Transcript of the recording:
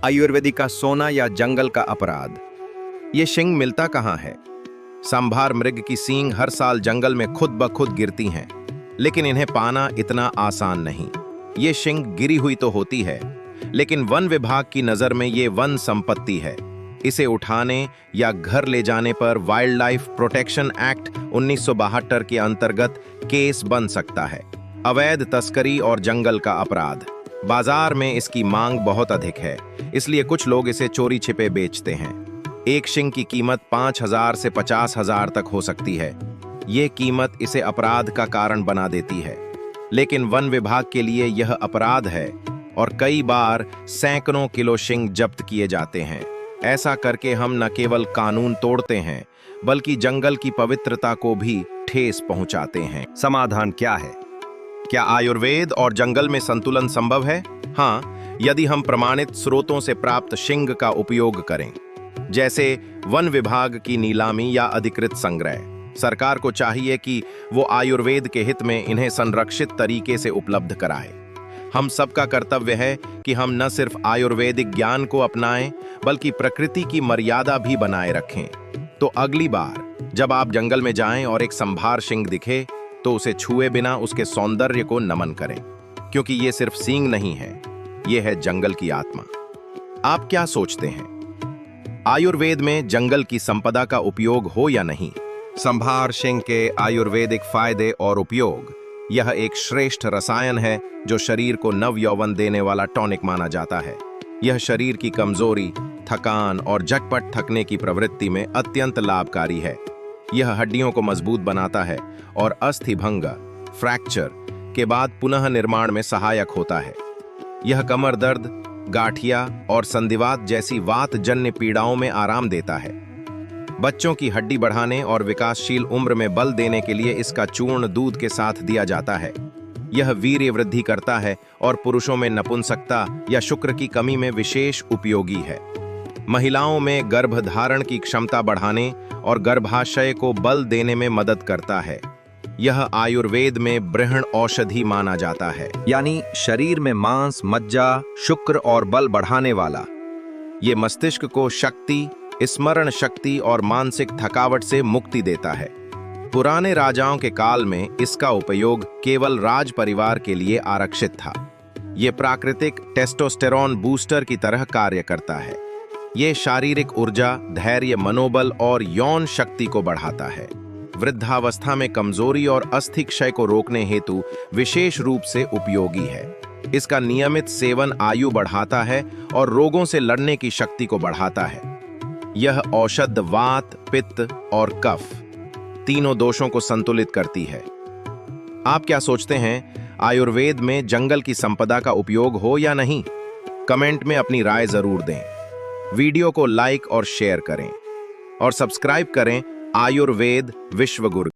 आयुर्वेदिक का सोना या जंगल का अपराध। ये शिंग मिलता कहाँ है? सांभार मृग की सींग हर साल जंगल में खुद ब खुद गिरती हैं, लेकिन इन्हें पाना इतना आसान नहीं। ये शिंग गिरी हुई तो होती है, लेकिन वन विभाग की नजर में ये वन संपत्ति है। इसे उठाने या घर ले जाने पर वाइल्ड लाइफ प्रोटेक्शन एक्ट 1972 के अंतर्गत केस बन सकता है। अवैध तस्करी और जंगल का अपराध। बाजार में इसकी मांग बहुत अधिक है, इसलिए कुछ लोग इसे चोरी छिपे बेचते हैं। एक शिंग की कीमत 5,000 से 50,000 तक हो सकती है। ये कीमत इसे अपराध का कारण बना देती है, लेकिन वन विभाग के लिए यह अपराध है और कई बार सैकड़ों किलो शिंग जब्त किए जाते हैं। ऐसा करके हम न केवल कानून तोड़ते हैं, बल्कि जंगल की पवित्रता को भी ठेस पहुंचाते हैं। समाधान क्या है? क्या आयुर्वेद और जंगल में संतुलन संभव है? हाँ, यदि हम प्रमाणित स्रोतों से प्राप्त शिंग का उपयोग करें, जैसे वन विभाग की नीलामी या अधिकृत संग्रह। सरकार को चाहिए कि वो आयुर्वेद के हित में इन्हें संरक्षित तरीके से उपलब्ध कराए। हम सबका कर्तव्य है कि हम न सिर्फ आयुर्वेदिक ज्ञान को अपनाएं, बल्कि प्रकृति की मर्यादा भी बनाए रखें। तो अगली बार जब आप जंगल में जाएं और एक संभार शिंग दिखे, तो उसे छुए बिना उसके सौंदर्य को नमन करें, क्योंकि ये सिर्फ सींग नहीं है, ये है जंगल की आत्मा। आप क्या सोचते हैं? आयुर्वेद में जंगल की संपदा का उपयोग हो या नहीं? संभार शिंग के आयुर्वेदिक फायदे और उपयोग। यह एक श्रेष्ठ रसायन है जो शरीर को नव यौवन देने वाला टॉनिक माना जाता है। यह शरीर की कमजोरी, थकान और झटपट थकने की प्रवृत्ति में अत्यंत लाभकारी है। यह हड्डियों को मजबूत बनाता है और अस्थि भंग, फ्रैक्चर के बाद पुनः निर्माण में सहायक होता है। यह कमर दर्द, गाठिया और संधिवात जैसी वात जन्य पीड़ाओं में आराम देता है। बच्चों की हड्डी बढ़ाने और विकासशील उम्र में बल देने के लिए इसका चूर्ण दूध के साथ दिया जाता है। यह वीर्य वृद्धि करता है और पुरुषों में नपुंसकता या शुक्र की कमी में विशेष उपयोगी है। महिलाओं में गर्भधारण की क्षमता बढ़ाने और गर्भाशय को बल देने में मदद करता है। यह आयुर्वेद में बृहण औषधि माना जाता है, यानी शरीर में मांस, मज्जा, शुक्र और बल बढ़ाने वाला। ये मस्तिष्क को शक्ति, स्मरण शक्ति और मानसिक थकावट से मुक्ति देता है। पुराने राजाओं के काल में इसका उपयोग केवल राज परिवार के लिए आरक्षित था। ये प्राकृतिक टेस्टोस्टेरोन बूस्टर की तरह कार्य करता है। ये शारीरिक ऊर्जा, धैर्य, मनोबल और यौन शक्ति को बढ़ाता है। वृद्धावस्था में कमजोरी और अस्थि क्षय को रोकने हेतु विशेष रूप से उपयोगी है। इसका नियमित सेवन आयु बढ़ाता है और रोगों से लड़ने की शक्ति को बढ़ाता है। यह औषध वात, पित्त और कफ तीनों दोषों को संतुलित करती है। आप क्या सोचते हैं, आयुर्वेद में जंगल की संपदा का उपयोग हो या नहीं? कमेंट में अपनी राय जरूर दें। वीडियो को लाइक और शेयर करें और सब्सक्राइब करें आयुर्वेद विश्व गुरु।